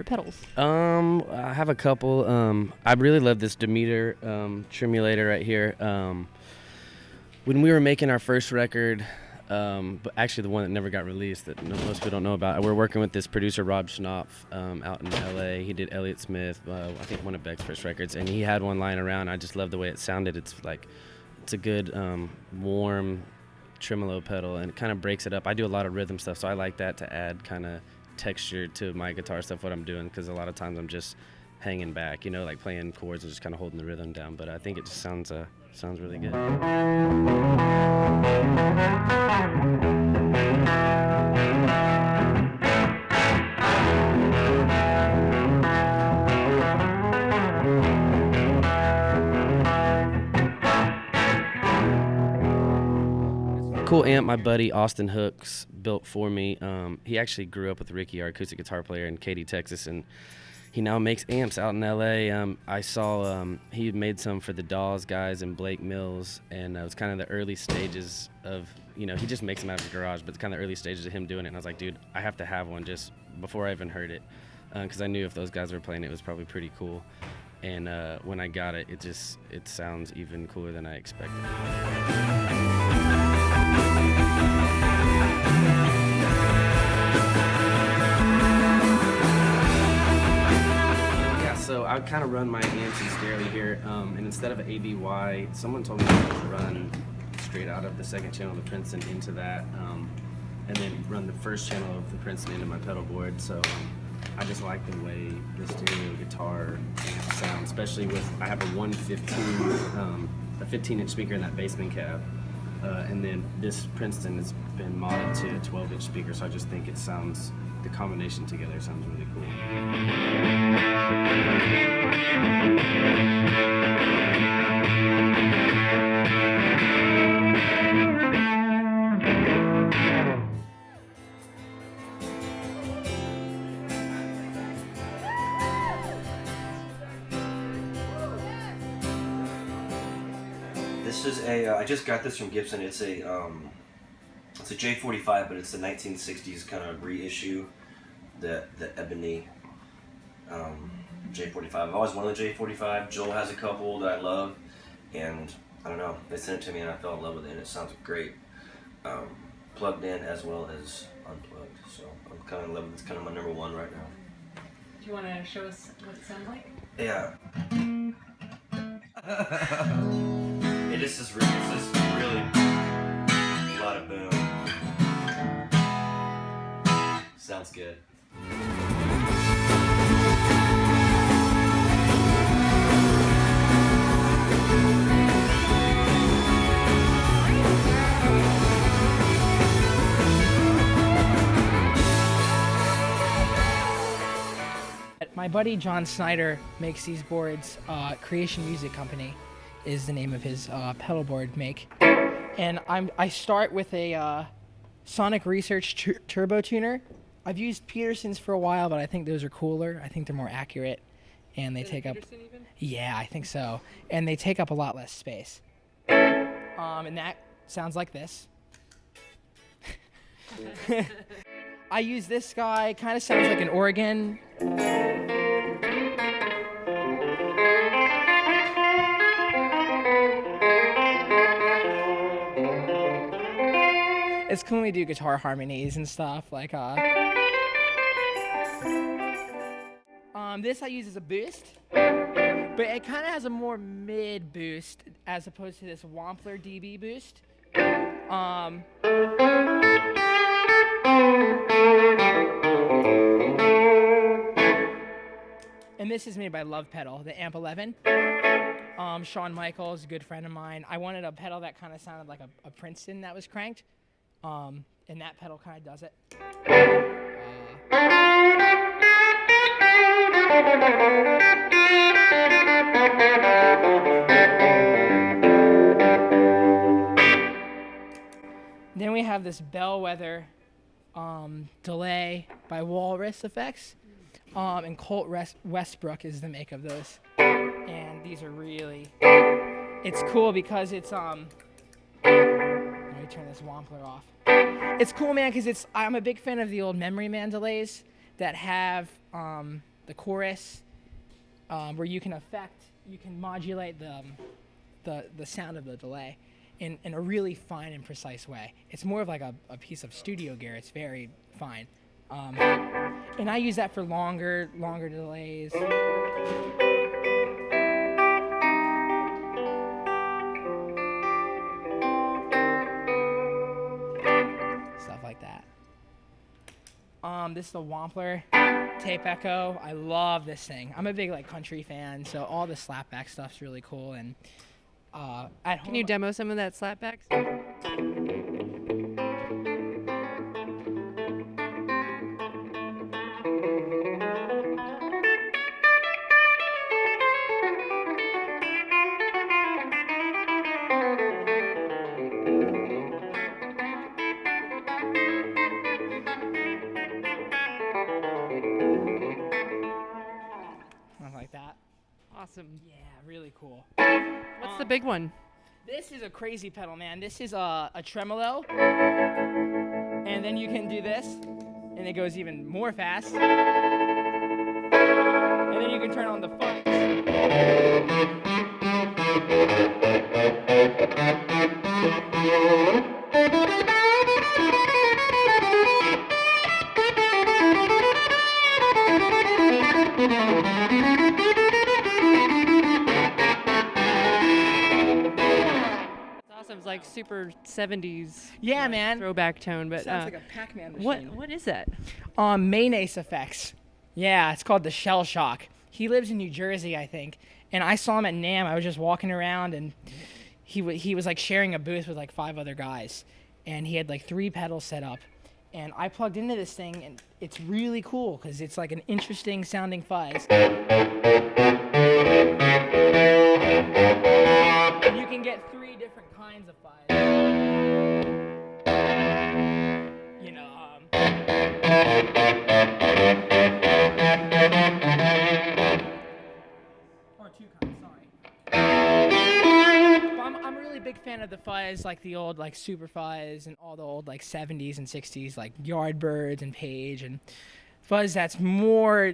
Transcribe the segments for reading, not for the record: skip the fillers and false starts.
pedals? I have a couple. I really love this Demeter tremulator right here. When we were making our first record, but actually the one that never got released that most people don't know about, we're working with this producer Rob Schnopf out in L.A. He did Elliott Smith, I think one of Beck's first records, and he had one lying around. I just love the way it sounded. It's a good warm tremolo pedal, and it kind of breaks it up. I do a lot of rhythm stuff, so I like that to add kind of texture to my guitar stuff, what I'm doing, because a lot of times I'm just hanging back, like playing chords and just kind of holding the rhythm down. But I think it just sounds really good. Cool amp my buddy Austin Hooks built for me. He actually grew up with Ricky, our acoustic guitar player in Katy, Texas, and he now makes amps out in LA. I saw he made some for the Dawes guys and Blake Mills, and it was kind of the early stages of, he just makes them out of his garage, but it's kind of the early stages of him doing it. And I was like, dude, I have to have one just before I even heard it, because I knew if those guys were playing it was probably pretty cool. And when I got it, it sounds even cooler than I expected. So I kind of run my amps in stereo here, and instead of an ABY, someone told me to run straight out of the second channel of the Princeton into that, and then run the first channel of the Princeton into my pedal board. So I just like the way the stereo guitar amp sounds, especially with, I have a 115, a 15-inch speaker in that basement cab, and then this Princeton has been modded to a 12-inch speaker, so I just think the combination together sounds really cool. This is I just got this from Gibson. It's a J45, but it's the 1960s kind of reissue, the ebony J45. I've always wanted a J45. Joel has a couple that I love, and I don't know, they sent it to me and I fell in love with it, and it sounds great, plugged in as well as unplugged. So I'm kind of in love with it. It's kind of my number one right now. Do you want to show us what it sounds like? Yeah. It's just really a lot of boom. Sounds good. My buddy John Snyder makes these boards. Creation Music Company is the name of his pedal board make. And I start with a Sonic Research Turbo Tuner. I've used Peterson's for a while, but I think those are cooler. I think they're more accurate, and they take up. Even? Yeah, I think so. And they take up a lot less space. And that sounds like this. I use this guy. Kind of sounds like an organ. It's cool when we do guitar harmonies and stuff, like this I use as a boost, but it kind of has a more mid boost as opposed to this Wampler DB boost. And this is made by Love Pedal, the Amp 11. Shawn Michaels, a good friend of mine. I wanted a pedal that kind of sounded like a Princeton that was cranked. And that pedal kind of does it. Then we have this Bellwether delay by Walrus Effects. And Colt Westbrook is the make of those. And these are really, it's cool because it's, let me turn this Wampler off. It's cool, man, because I'm a big fan of the old Memory Man delays that have the chorus, where you can modulate the sound of the delay in a really fine and precise way. It's more of like a piece of studio gear. It's very fine. And I use that for longer delays. Stuff like that. This is the Wampler Tape Echo. I love this thing. I'm a big like country fan, so all the slapback stuff's really cool. And at home, Can you demo some of that slapback? stuff like that. Awesome. Yeah, really cool. What's the big one? This is a crazy pedal, man. This is a tremolo, and then you can do this, and it goes even more fast. And then you can turn on the fuzz. Awesome. It's like super 70s. Yeah, like, man. Throwback tone, but Sounds like a Pac-Man machine. what is that? Mayonnaise Effects. Yeah, it's called the Shell Shock. He lives in New Jersey, I think. And I saw him at NAMM. I was just walking around, and he was like sharing a booth with like 5 other guys, and he had like 3 pedals set up. And I plugged into this thing, and it's really cool because it's like an interesting sounding fuzz. And you can get 3 different kinds of fuzz. You know, or 2 kinds, sorry. But I'm a really big fan of the fuzz, like the old like Super Fuzz and all the old like 70s and 60s like Yardbirds and Page and fuzz that's more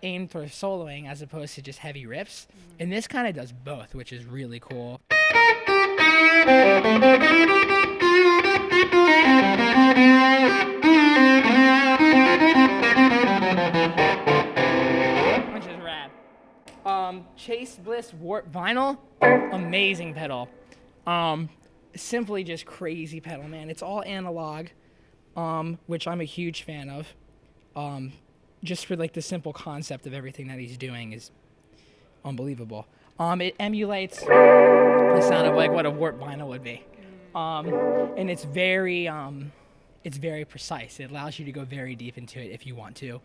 aimed for soloing as opposed to just heavy riffs. And this kind of does both, which is really cool. Which is rad. Chase Bliss Warp Vinyl, amazing pedal. Simply just crazy pedal, man. It's all analog, which I'm a huge fan of. Just for like the simple concept of everything that he's doing is unbelievable. It emulates the sound of like what a Warp Vinyl would be. And it's very precise. It allows you to go very deep into it if you want to.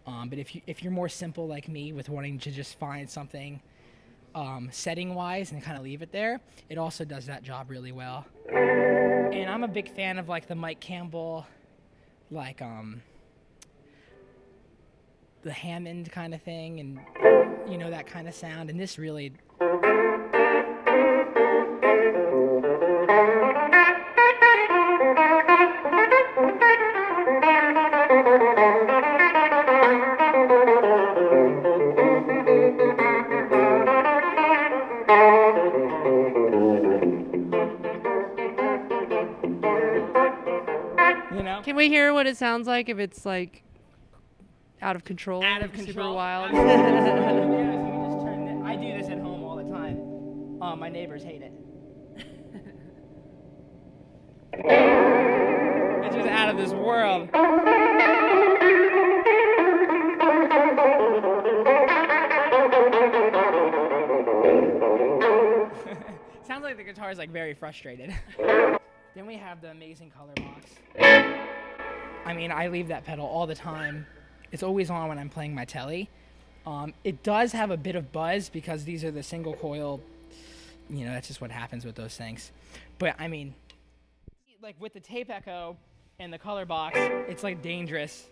But if you're more simple like me with wanting to just find something setting-wise and kind of leave it there, it also does that job really well. And I'm a big fan of like the Mike Campbell, like the Hammond kind of thing, and you know, that kind of sound. And this really. You know? Can we hear what it sounds like if it's like out of control? Out of super control. wild. Yeah, so you just turn it. I do this at home all the time. My neighbors hate it. It's just out of this world. Sounds like the guitar is like very frustrated. Then we have the amazing color box. I mean, I leave that pedal all the time. It's always on when I'm playing my telly. It does have a bit of buzz because these are the single coil. You know, that's just what happens with those things. But I mean, like with the Tape Echo and the color box, it's like dangerous.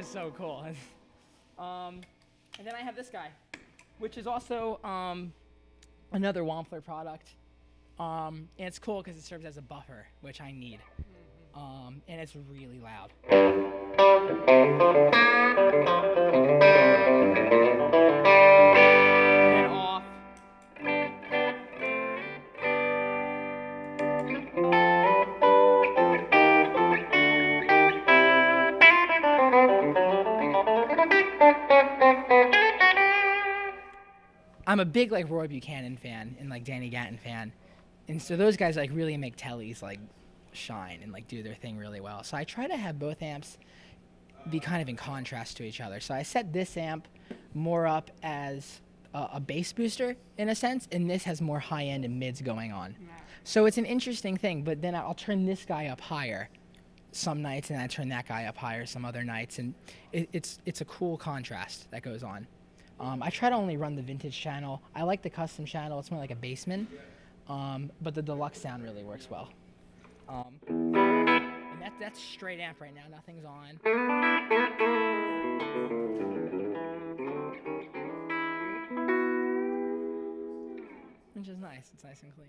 just so cool. And then I have this guy, which is also another Wampler product. And it's cool because it serves as a buffer, which I need. And it's really loud. And then off. I'm a big like Roy Buchanan fan and like Danny Gatton fan, and so those guys like really make tellies like shine and like do their thing really well. So I try to have both amps be kind of in contrast to each other. So I set this amp more up as a bass booster in a sense, and this has more high end and mids going on. So it's an interesting thing. But then I'll turn this guy up higher some nights, and I turn that guy up higher some other nights, and it's a cool contrast that goes on. I try to only run the vintage channel. I like the custom channel. It's more like a Bassman, but the deluxe sound really works well. And that's straight amp right now. Nothing's on. Which is nice. It's nice and clean.